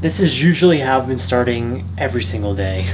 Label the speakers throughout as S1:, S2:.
S1: This is usually how I've been starting every single day.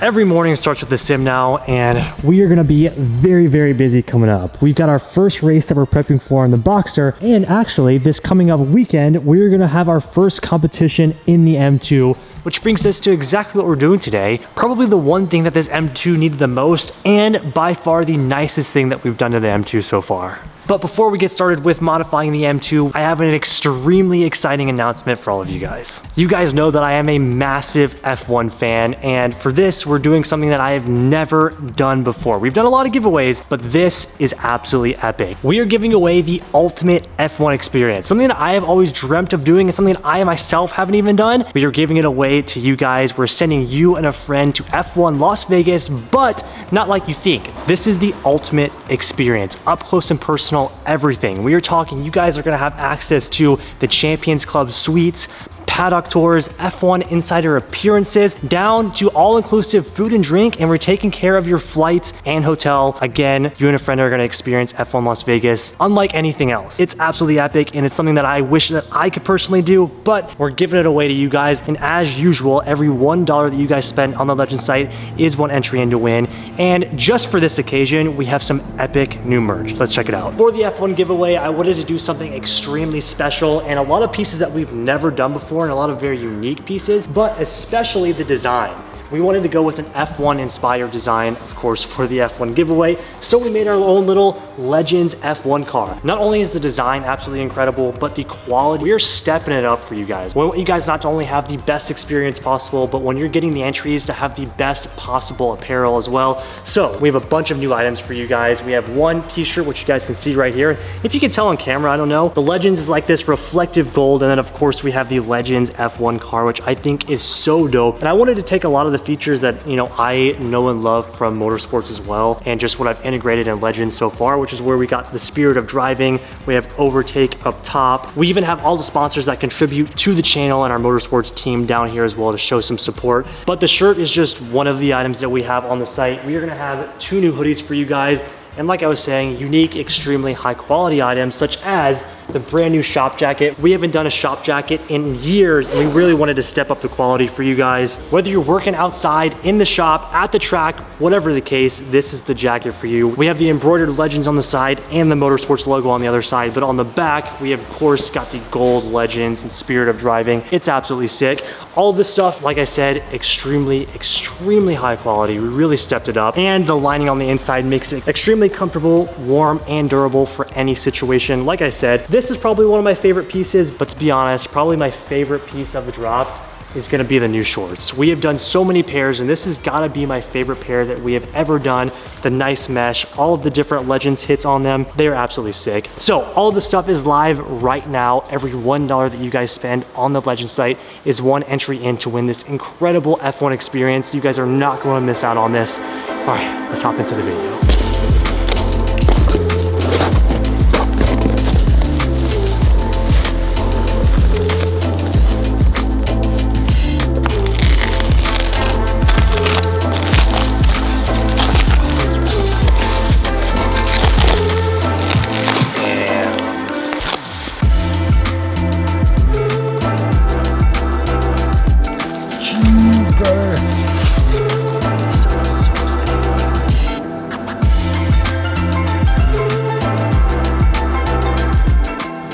S1: Every morning starts with the sim now, and we are gonna be very, very busy coming up. We've got our first race that we're prepping for on the Boxster, and actually this coming up weekend, we're gonna have our first competition in the M2, which brings us to exactly what we're doing today. Probably the one thing that this M2 needed the most, and by far the nicest thing that we've done to the M2 so far. But before we get started with modifying the M2, I have an extremely exciting announcement for all of you guys. You guys know that I am a massive F1 fan, and for this, we're doing something that I have never done before. We've done a lot of giveaways, but this is absolutely epic. We are giving away the ultimate F1 experience, something that I have always dreamt of doing and something that I myself haven't even done. We are giving it away to you guys. We're sending you and a friend to F1 Las Vegas, but not like you think. This is the ultimate experience, up close and personal. Everything. We are talking, you guys are gonna have access to the Champions Club suites, paddock tours, F1 insider appearances, down to all-inclusive food and drink, and we're taking care of your flights and hotel. Again, you and a friend are gonna experience F1 Las Vegas unlike anything else. It's absolutely epic, and it's something that I wish that I could personally do, but we're giving it away to you guys, and as usual, every $1 that you guys spend on the Legend site is one entry in to win, and just for this occasion, we have some epic new merch. Let's check it out. For the F1 giveaway, I wanted to do something extremely special, and a lot of pieces that we've never done before, and a lot of very unique pieces, but especially the design. We wanted to go with an F1 inspired design, of course, for the F1 giveaway. So we made our own little Legends F1 car. Not only is the design absolutely incredible, but the quality, we're stepping it up for you guys. We want you guys not to only have the best experience possible, but when you're getting the entries to have the best possible apparel as well. So we have a bunch of new items for you guys. We have one t-shirt, which you guys can see right here. If you can tell on camera, I don't know. The Legends is like this reflective gold. And then of course we have the Legends F1 car, which I think is so dope. And I wanted to take a lot of the features that, you know, I know and love from motorsports as well, and just what I've integrated in Legends so far, which is where we got the spirit of driving. We have overtake up top. We even have all the sponsors that contribute to the channel and our motorsports team down here as well to show some support. But the shirt is just one of the items that we have on the site. We are gonna have 2 new hoodies for you guys. And like I was saying, unique, extremely high quality items such as the brand new shop jacket. We haven't done a shop jacket in years, and we really wanted to step up the quality for you guys. Whether you're working outside, in the shop, at the track, whatever the case, this is the jacket for you. We have the embroidered Legends on the side and the Motorsports logo on the other side, but on the back, we have, of course, got the gold Legends and spirit of driving. It's absolutely sick. All of this stuff, like I said, extremely, extremely high quality. We really stepped it up, and the lining on the inside makes it extremely comfortable, warm, and durable for any situation. Like I said, this is probably one of my favorite pieces, but to be honest, probably my favorite piece of the drop is gonna be the new shorts. We have done so many pairs, and this has gotta be my favorite pair that we have ever done. The nice mesh, all of the different Legends hits on them, they are absolutely sick. So all of the stuff is live right now. Every $1 that you guys spend on the Legend site is one entry in to win this incredible F1 experience. You guys are not gonna miss out on this. All right, let's hop into the video.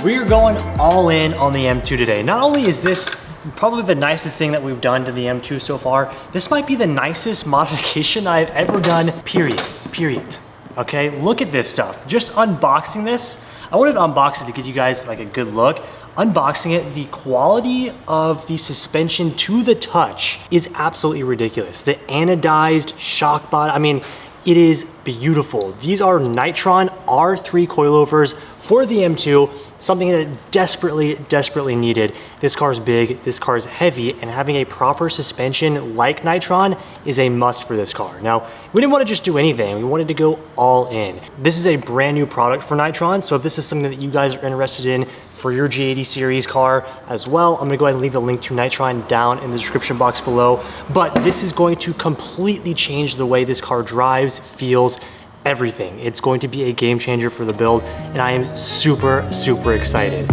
S1: We're going all in on the M2 today. Not only is this probably the nicest thing that we've done to the M2 so far, this might be the nicest modification that I've ever done, period. Okay, look at this stuff. Just unboxing this, I wanted to unbox it to give you guys like a good look. Unboxing it, the quality of the suspension to the touch is absolutely ridiculous. The anodized shock body, I mean, it is beautiful. These are Nitron R3 coilovers for the M2, something that desperately needed. This car is big, this car is heavy, and having a proper suspension like Nitron is a must for this car. Now, we didn't want to just do anything, we wanted to go all in. This is a brand new product for Nitron, so if this is something that you guys are interested in, for your G80 series car as well. I'm gonna go ahead and leave a link to Nitron down in the description box below. But this is going to completely change the way this car drives, feels, everything. It's going to be a game changer for the build, and I am super, super excited.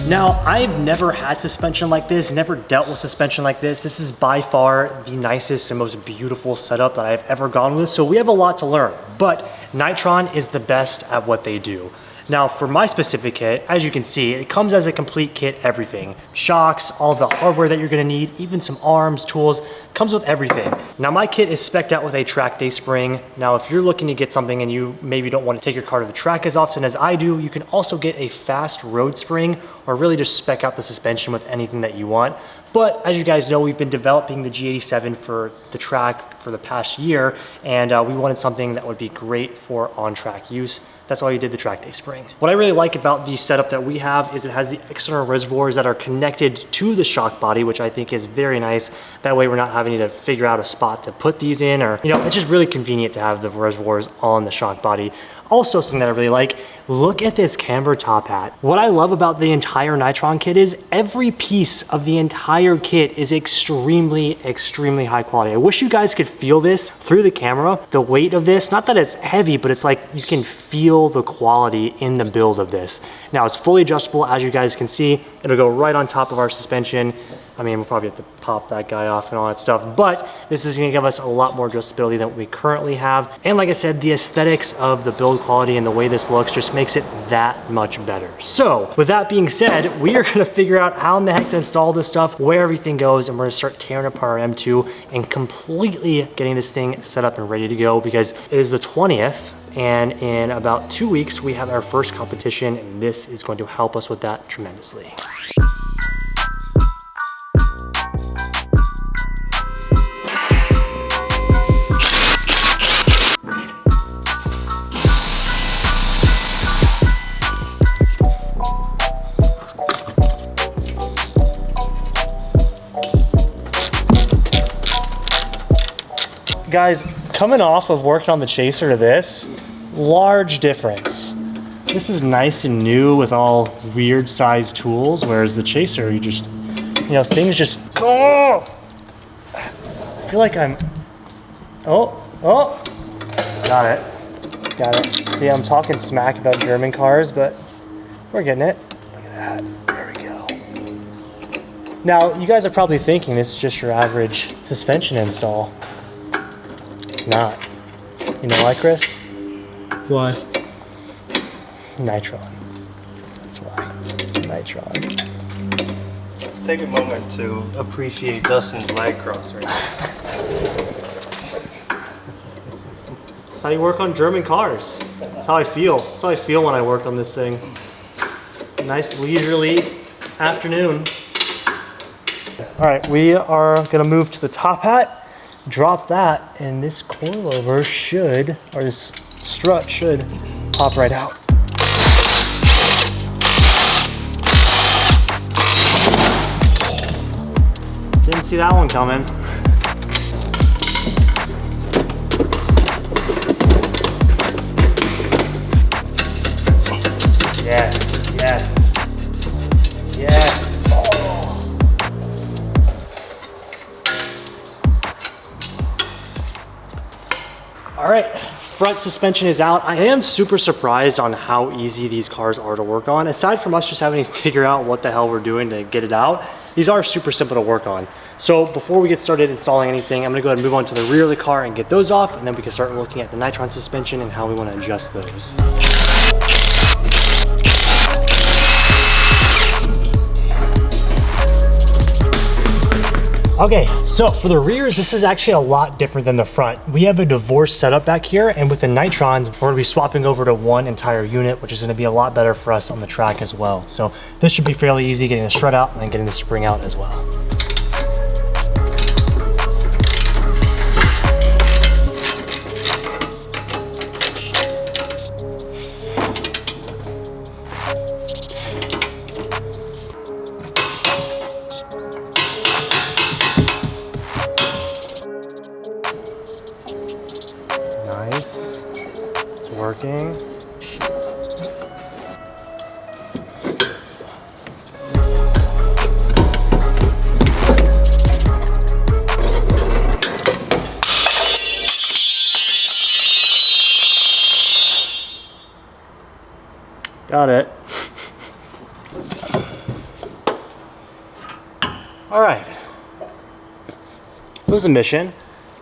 S1: Now, I've never had suspension like this, never dealt with suspension like this. This is by far the nicest and most beautiful setup that I've ever gone with, so we have a lot to learn, but Nitron is the best at what they do. Now, for my specific kit, as you can see, it comes as a complete kit, everything. Shocks, all the hardware that you're gonna need, even some arms, tools, comes with everything. Now, my kit is spec'd out with a track day spring. Now, if you're looking to get something and you maybe don't wanna take your car to the track as often as I do, you can also get a fast road spring or really just spec out the suspension with anything that you want. But as you guys know, we've been developing the G87 for the track for the past year, and we wanted something that would be great for on-track use. That's why we did the track day spring. What I really like about the setup that we have is it has the external reservoirs that are connected to the shock body, which I think is very nice. That way we're not having to figure out a spot to put these in, or, you know, it's just really convenient to have the reservoirs on the shock body. Also, something that I really like, look at this camber top hat. What I love about the entire Nitron kit is every piece of the entire kit is extremely, extremely high quality. I wish you guys could feel this through the camera, the weight of this. Not that it's heavy, but it's like you can feel the quality in the build of this. Now, it's fully adjustable, as you guys can see. It'll go right on top of our suspension. I mean, we'll probably have to pop that guy off and all that stuff, but this is gonna give us a lot more adjustability than we currently have. And like I said, the aesthetics of the build quality and the way this looks just makes it that much better. So with that being said, we are gonna figure out how in the heck to install this stuff, where everything goes, and we're gonna start tearing apart our M2 and completely getting this thing set up and ready to go, because it is the 20th. And in about 2 weeks, we have our first competition, and this is going to help us with that tremendously. Guys, coming off of working on the Chaser to this, large difference. This is nice and new with all weird sized tools, whereas the Chaser, you just, you know, things just, oh! I feel like I'm, oh, got it. See, I'm talking smack about German cars, but we're getting it. Look at that, there we go. Now, you guys are probably thinking this is just your average suspension install. Not. You know why, Chris?
S2: Why?
S1: Nitron. That's why. Nitron.
S2: Let's take a moment to appreciate Dustin's lag cross right now.
S1: That's how you work on German cars. That's how I feel. That's how I feel when I work on this thing. Nice leisurely afternoon. All right, we are gonna move to the top hat. Drop that, and this coilover should, or this strut should pop right out. Didn't see that one coming. Yes. All right, front suspension is out. I am super surprised on how easy these cars are to work on. Aside from us just having to figure out what the hell we're doing to get it out, these are super simple to work on. So before we get started installing anything, I'm gonna go ahead and move on to the rear of the car and get those off, and then we can start looking at the Nitron suspension and how we wanna adjust those. Okay, so for the rears, this is actually a lot different than the front. We have a divorced setup back here, and with the Nitrons, we're gonna be swapping over to one entire unit, which is gonna be a lot better for us on the track as well. So this should be fairly easy, getting the strut out and then getting the spring out as well. working. Got it. All right. It was a mission,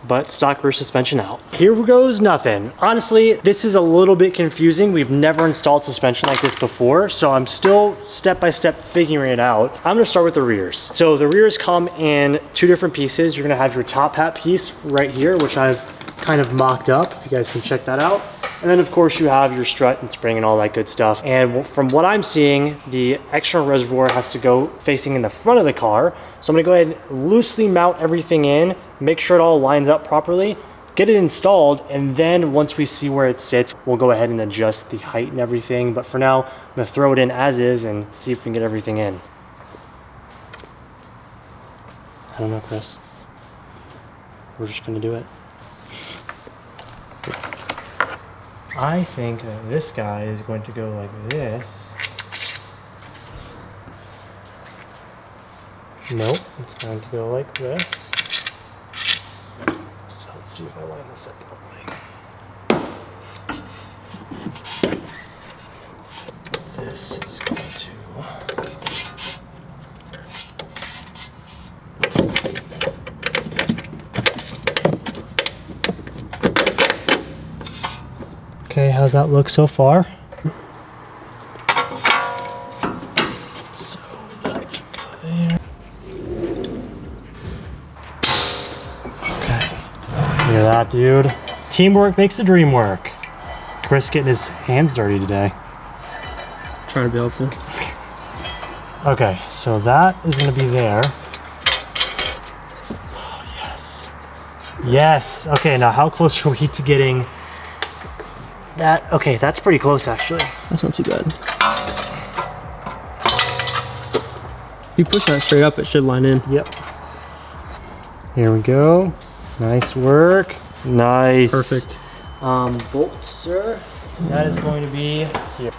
S1: but stock rear suspension out. Here goes nothing. Honestly, this is a little bit confusing. We've never installed suspension like this before, so I'm still step by step figuring it out. I'm gonna start with the rears. So the rears come in two different pieces. You're gonna have your top hat piece right here, which I've kind of mocked up, if you guys can check that out. And then of course you have your strut and spring and all that good stuff. And from what I'm seeing, the external reservoir has to go facing in the front of the car. So I'm gonna go ahead and loosely mount everything in, make sure it all lines up properly, get it installed, and then once we see where it sits, we'll go ahead and adjust the height and everything. But for now, I'm gonna throw it in as is and see if we can get everything in. I don't know, Chris. We're just gonna do it. I think that this guy is going to go like this. Nope, it's going to go like this. So let's see if I line this up properly. This is going to... Okay, how's that look so far? So that can go there. Okay, look at that, dude. Teamwork makes the dream work. Chris getting his hands dirty today.
S2: Trying to be helpful.
S1: Okay, so that is gonna be there. Oh, yes. Yes, okay, now how close are we to getting that? Okay, that's pretty close actually.
S2: That's not too bad. If you push that straight up, it should line in.
S1: Yep. Here we go. Nice work. Nice.
S2: Perfect.
S1: Bolt, sir. That is going to be here.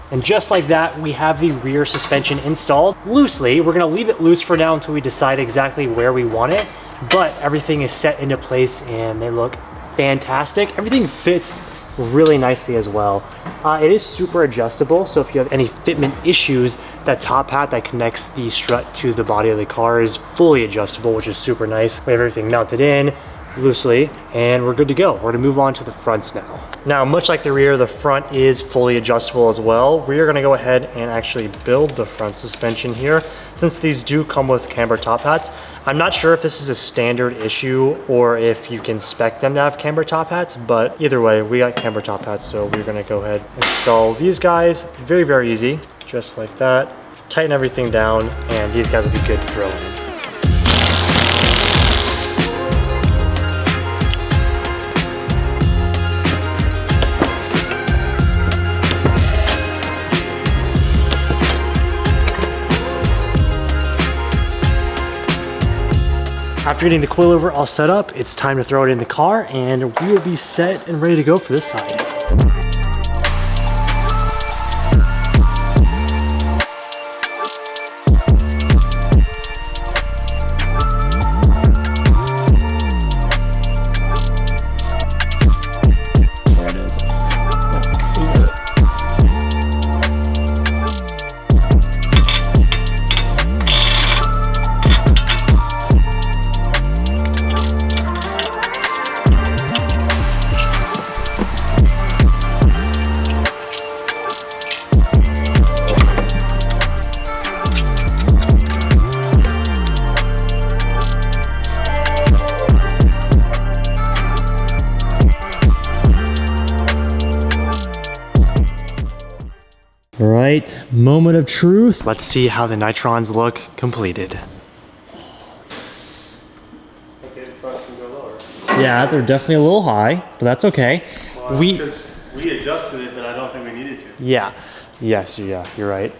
S1: And just like that, we have the rear suspension installed loosely. We're gonna leave it loose for now until we decide exactly where we want it, but everything is set into place and they look fantastic. Everything fits really nicely as well. It is super adjustable, so if you have any fitment issues, that top hat that connects the strut to the body of the car is fully adjustable, which is super nice. We have everything mounted in loosely and we're good to go. We're gonna move on to the fronts now. Now, much like the rear, the front is fully adjustable as well. We are gonna go ahead and actually build the front suspension here. Since these do come with camber top hats, I'm not sure if this is a standard issue or if you can spec them to have camber top hats, but either way, we got camber top hats, so we're gonna go ahead and install these guys. Very, very easy, just like that. Tighten everything down, and these guys will be good to throw in. After getting the coilover all set up, it's time to throw it in the car and we will be set and ready to go for this side. All right, moment of truth. Let's see how the Nitrons look completed. Yeah, they're definitely a little high, but that's okay.
S2: Well, we adjusted it, but I don't think we needed to.
S1: Yeah, yes, yeah, you're right.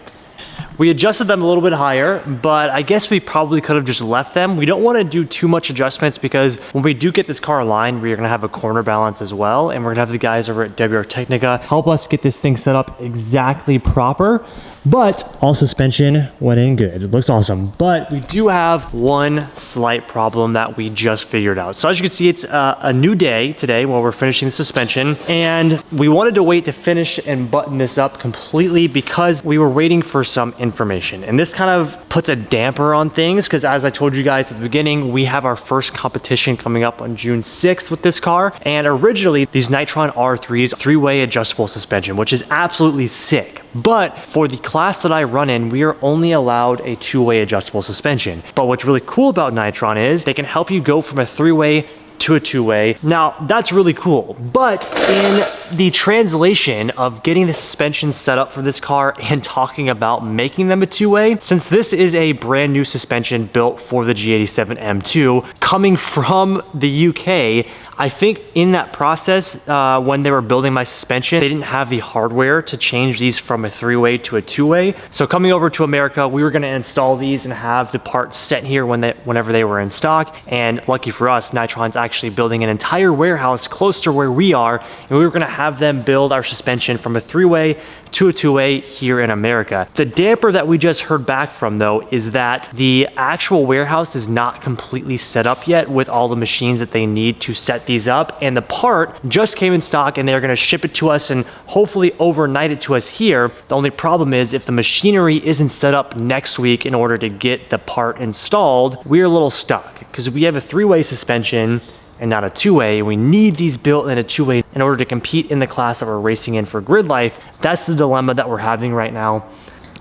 S1: We adjusted them a little bit higher, but I guess we probably could have just left them. We don't want to do too much adjustments because when we do get this car aligned, we're going to have a corner balance as well. And we're going to have the guys over at WR Technica help us get this thing set up exactly proper. But all suspension went in good. It looks awesome. But we do have one slight problem that we just figured out. So as you can see, it's a new day today while we're finishing the suspension. And we wanted to wait to finish and button this up completely because we were waiting for some information. And this kind of puts a damper on things because as I told you guys at the beginning, we have our first competition coming up on June 6th with this car. And originally, these Nitron R3s, three-way adjustable suspension, which is absolutely sick. But for the class that I run in, we are only allowed a two-way adjustable suspension. But what's really cool about Nitron is they can help you go from a three-way to a two-way. Now, that's really cool, but in the translation of getting the suspension set up for this car and talking about making them a two-way, since this is a brand new suspension built for the G87 M2 coming from the UK, I think in that process, when they were building my suspension, they didn't have the hardware to change these from a three-way to a two-way. So coming over to America, we were gonna install these and have the parts set here whenever they were in stock. And lucky for us, Nitron's actually building an entire warehouse close to where we are. And we were gonna have them build our suspension from a three-way to a two-way here in America. The damper that we just heard back from though, is that the actual warehouse is not completely set up yet with all the machines that they need to set these up, and the part just came in stock and they're going to ship it to us and hopefully overnight it to us here. The only problem is if the machinery isn't set up next week in order to get the part installed, we're a little stuck because we have a three-way suspension and not a two-way. We need these built in a two-way in order to compete in the class that we're racing in for grid life. That's the dilemma that we're having right now.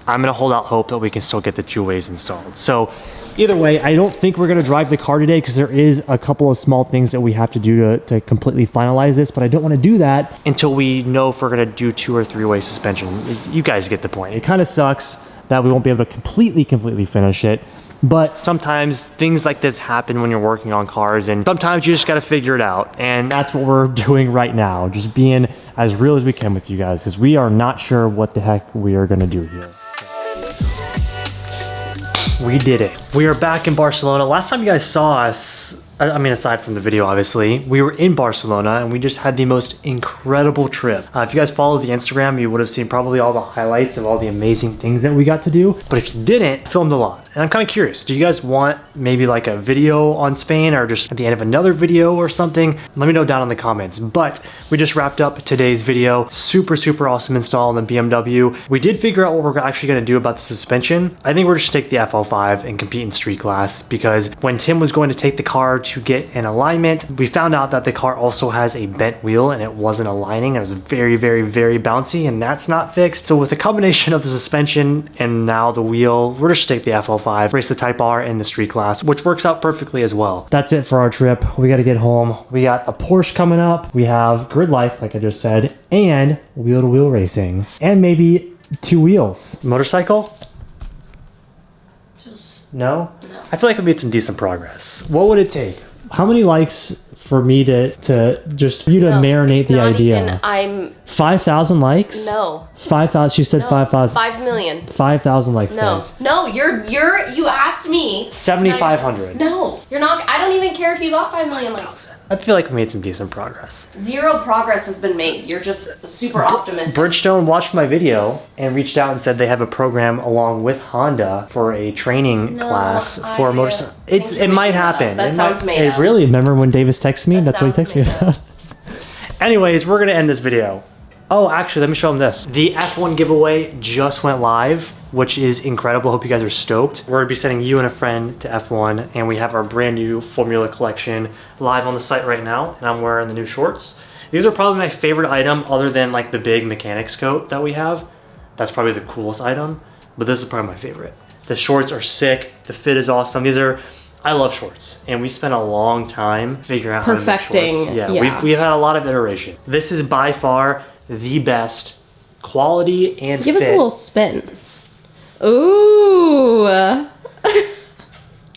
S1: I'm gonna hold out hope that we can still get the two ways installed. So either way, I don't think we're gonna drive the car today because there is a couple of small things that we have to do to completely finalize this, but I don't wanna do that until we know if we're gonna do two or three-way suspension. You guys get the point. It kind of sucks that we won't be able to completely finish it. But sometimes things like this happen when you're working on cars, and sometimes you just gotta figure it out. And that's what we're doing right now, just being as real as we can with you guys, because we are not sure what the heck we are gonna do here. We did it. We are back in Barcelona. Last time you guys saw us, I mean, aside from the video, obviously, we were in Barcelona and we just had the most incredible trip. If you guys followed the Instagram, you would have seen probably all the highlights of all the amazing things that we got to do. But if you didn't, I filmed a lot. And I'm kind of curious, do you guys want maybe like a video on Spain or just at the end of another video or something? Let me know down in the comments. But we just wrapped up today's video. Super awesome install on the BMW. We did figure out what we're actually gonna do about the suspension. I think we're just gonna take the FL5 and compete in street class, because when Tim was going to take the car to get an alignment, we found out that the car also has a bent wheel and it wasn't aligning. It was very bouncy, and that's not fixed. So with the combination of the suspension and now the wheel, we're just gonna take the FL5, race the Type R in the street class, which works out perfectly as well. That's it for our trip. We got to get home. We got a Porsche coming up. We have grid life, like I just said, and wheel-to-wheel racing, and maybe two wheels. Motorcycle? No? I feel like we made some decent progress. What would it take? How many likes for me to just for you to marinate the idea?
S3: I'm
S1: 5,000 likes?
S3: No.
S1: 5,000. She said 5,000.
S3: 5 million.
S1: 5,000 likes.
S3: No.
S1: Guys.
S3: No, you asked me.
S1: 7,500.
S3: No, you're not. I don't even care if you got 5 million likes.
S1: I feel like we made some decent progress.
S3: Zero progress has been made. You're just super optimistic.
S1: Bridgestone watched my video and reached out and said they have a program along with Honda for a training class for motorcycle. It might happen.
S3: That sounds made up.
S1: Really? Remember when Davis texted me? That's what he texted me
S3: sounds
S1: about. Anyways, we're gonna end this video. Oh, actually, let me show them this. The F1 giveaway just went live, which is incredible. Hope you guys are stoked. We're gonna be sending you and a friend to F1, and we have our brand new Formula collection live on the site right now, and I'm wearing the new shorts. These are probably my favorite item other than like the big mechanics coat that we have. That's probably the coolest item, but this is probably my favorite. The shorts are sick. The fit is awesome. I love shorts, and we spent a long time figuring out how to make shorts. Yeah. We've had a lot of iteration. This is by far the best quality and
S3: Give
S1: fit.
S3: us a little spin. Ooh.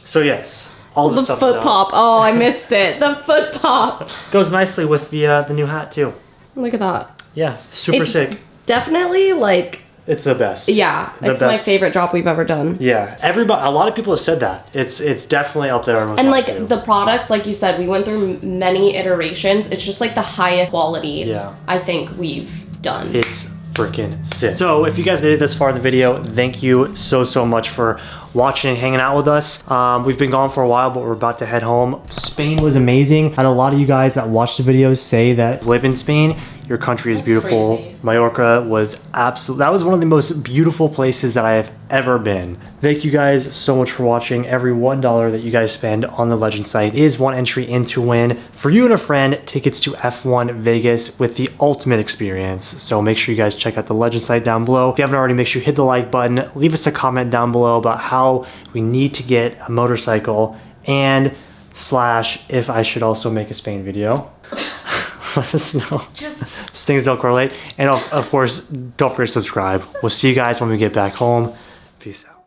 S1: So yes, all the stuff
S3: foot
S1: is out.
S3: pop. Oh, I missed it. The foot pop.
S1: Goes nicely with the new hat too.
S3: Look at that.
S1: Yeah, super
S3: It's
S1: sick.
S3: Definitely like
S1: It's the best.
S3: Yeah, it's my favorite drop we've ever done.
S1: Yeah, a lot of people have said that. It's definitely up there.
S3: And like the products, like you said, we went through many iterations. It's just like the highest quality I think we've done.
S1: It's freaking sick. So if you guys made it this far in the video, thank you so much for watching and hanging out with us. We've been gone for a while, but we're about to head home. Spain was amazing. Had a lot of you guys that watched the videos say that live in Spain. Your country is beautiful.
S3: Crazy.
S1: Mallorca was that was one of the most beautiful places that I have ever been. Thank you guys so much for watching. Every $1 that you guys spend on the Legend site is one entry in to win for you and a friend tickets to F1 Vegas with the ultimate experience. So make sure you guys check out the Legend site down below. If you haven't already, make sure you hit the like button. Leave us a comment down below about how we need to get a motorcycle and / if I should also make a Spain video. Let us know. Just things don't correlate. And of course, don't forget to subscribe. We'll see you guys when we get back home. Peace out.